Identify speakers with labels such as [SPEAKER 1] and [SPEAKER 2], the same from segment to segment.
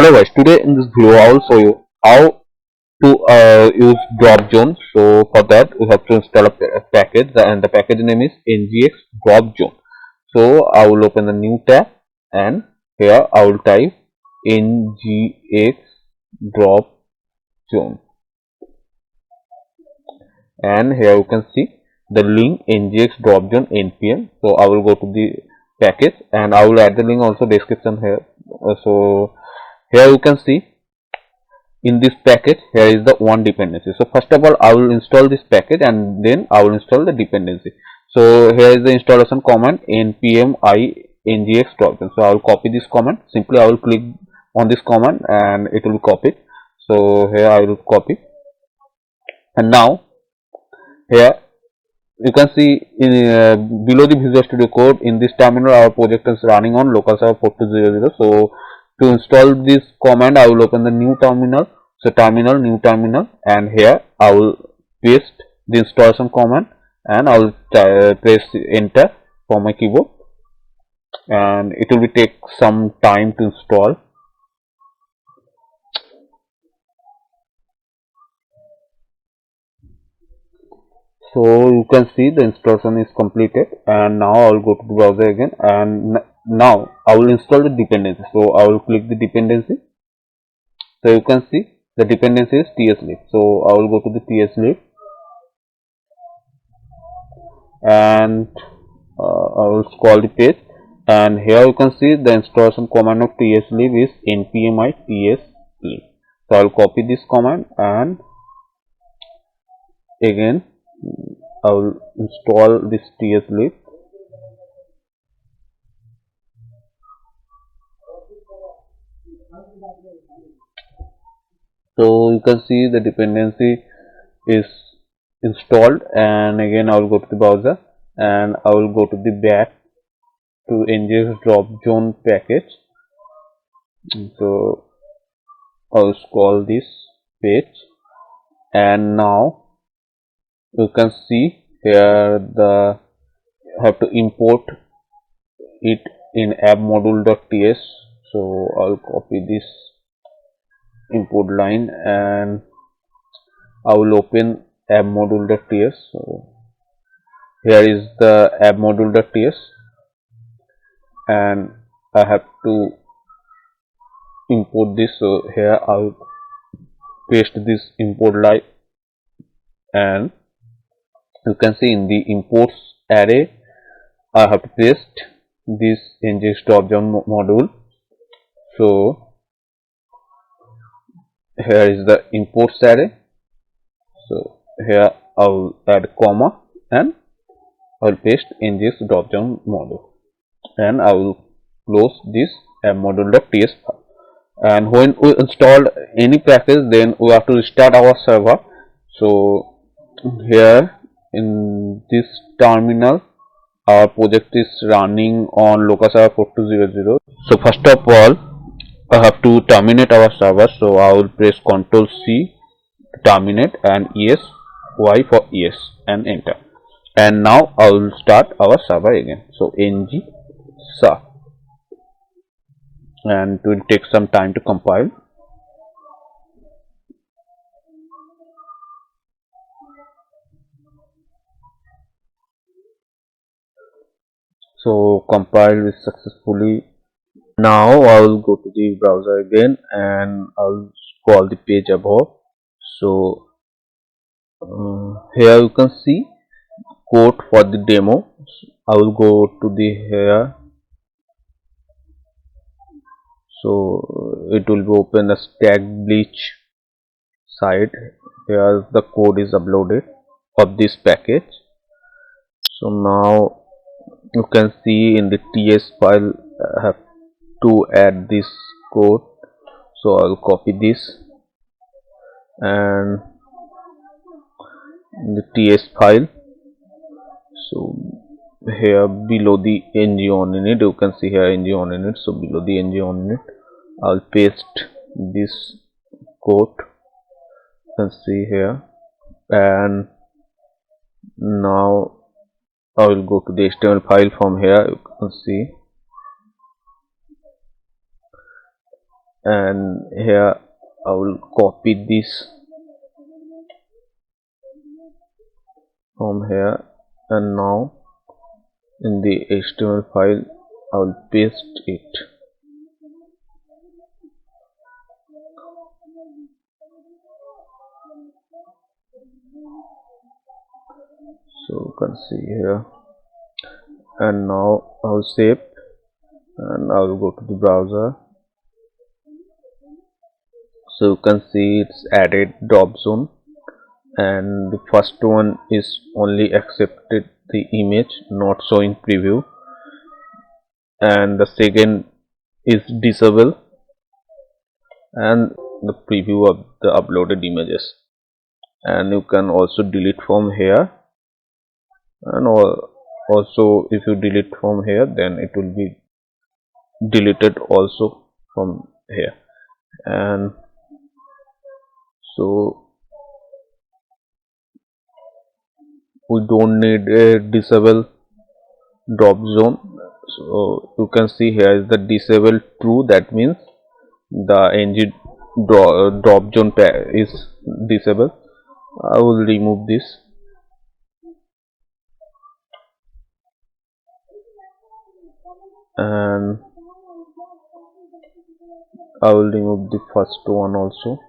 [SPEAKER 1] Hello guys, today in this video I will show you how to use Dropzone. So for that we have to install a package, and the package name is ngx Dropzone. So I will open the new tab, and here I will type ngx Dropzone, and here you can see the link ngx Dropzone npm. So I will go to the package and I will add the link also description here. So here you can see in this package here is the one dependency. So first of all I will install this package and then I will install the dependency. So here is the installation command npm I ngx Dropzone. So I will copy this command. Simply I will click on this command and it will be copied. So here I will copy, and now here you can see in below the Visual Studio Code, in this terminal our project is running on local server 4200. So to install this command I will open the new terminal. So terminal, new terminal, and here I will paste the installation command and I will press enter for my keyboard, and it will take some time to install. So you can see the installation is completed, and now I will go to the browser again, and now I will install the dependency. So I will click the dependency. So you can see the dependency is tslib. So I will go to the tslib, and I will scroll the page, and here you can see the installation command of tslib is npm I tslib. So I will copy this command and again I will install this tslib. So you can see the dependency is installed, and again I will go to the browser and I will go to the back to ngx Dropzone package. So I will scroll this page, and now you can see here the have to import it in app module.ts. So I'll copy this import line and I will open app module.ts. So here is the app module.ts, and I have to import this. So here I will paste this import line, and you can see in the imports array I have to paste this ngx Dropzone module. So here is the imports array. So here I will add comma and I will paste ngx Dropzone module, and I will close this module.ts file. And when we install any package, then we have to restart our server. So here in this terminal our project is running on local server 4200. So first of all I have to terminate our server. So I will press Ctrl C to terminate, and yes, Y for yes, and enter. And now I will start our server again. So ng sa, and it will take some time to compile. So compile is successfully. Now I will go to the browser again and I will scroll the page above. So here you can see code for the demo. I will go to the here. So it will be open the Stackbliz site. Here the code is uploaded of this package. So now you can see in the ts file I have to add this code. So I will copy this, and in the ts file, so here below the ng on init, you can see here ng on init. So below the ng on init I will paste this code, you can see here, and now I will go to the HTML file. From here you can see and here I will copy this from here, and now in the HTML file I will paste it. So you can see here, and now I will save and I will go to the browser. So you can see it's added Dropzone, and the first one is only accepted the image, not showing preview, and the second is disable and the preview of the uploaded images. And you can also delete from here, and also if you delete from here, then it will be deleted also from here. And so we don't need a disable Dropzone. So you can see here is the disable true, that means the ng Dropzone is disabled. I will remove this, and I will remove the first one also.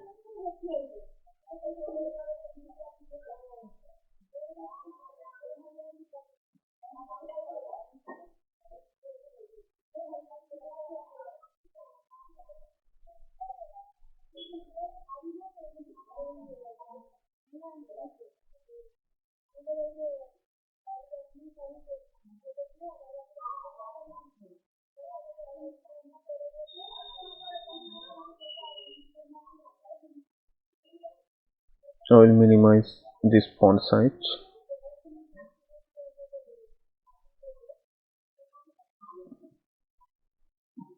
[SPEAKER 1] I will minimize this font size.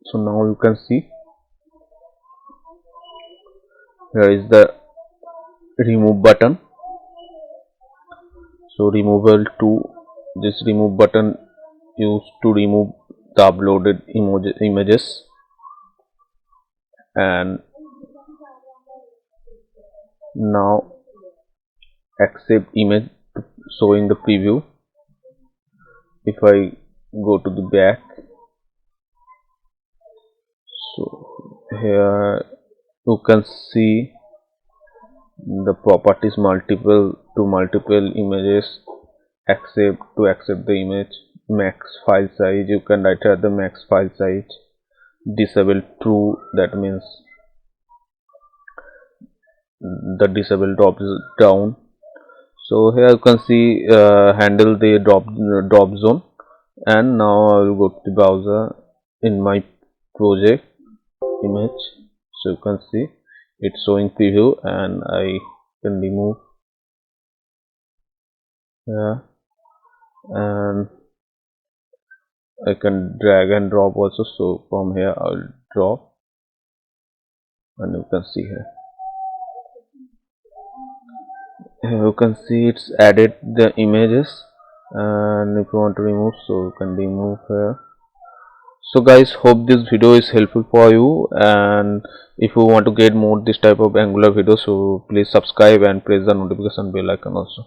[SPEAKER 1] So now you can see here is the remove button. So removal to this remove button used to remove the uploaded images, and now accept image showing the preview. If I go to the back, so here you can see the properties multiple images, accept the image, max file size, you can write here the max file size, disable true, that means the disable drops down. So here you can see handle the Dropzone, and now I will go to the browser in my project image. So you can see it's showing preview, and I can remove here, and I can drag and drop also. So from here I will drop, and you can see here you can see it's added the images, and if you want to remove, so you can remove here. So guys, hope this video is helpful for you, and if you want to get more this type of Angular videos, so please subscribe and press the notification bell icon also.